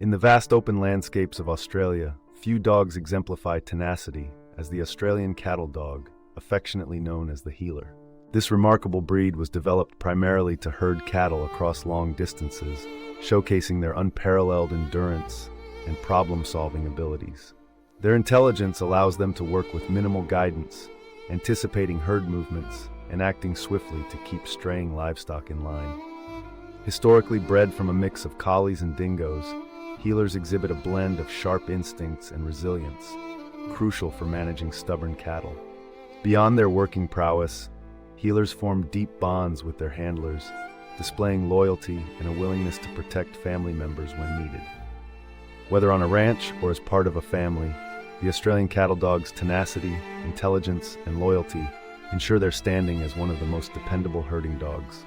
In the vast open landscapes of Australia, few dogs exemplify tenacity as the Australian cattle dog, affectionately known as the heeler. This remarkable breed was developed primarily to herd cattle across long distances, showcasing their unparalleled endurance and problem-solving abilities. Their intelligence allows them to work with minimal guidance, anticipating herd movements and acting swiftly to keep straying livestock in line. Historically bred from a mix of collies and dingoes, heelers exhibit a blend of sharp instincts and resilience, crucial for managing stubborn cattle. Beyond their working prowess, heelers form deep bonds with their handlers, displaying loyalty and a willingness to protect family members when needed. Whether on a ranch or as part of a family, the Australian cattle dog's tenacity, intelligence, and loyalty ensure their standing as one of the most dependable herding dogs.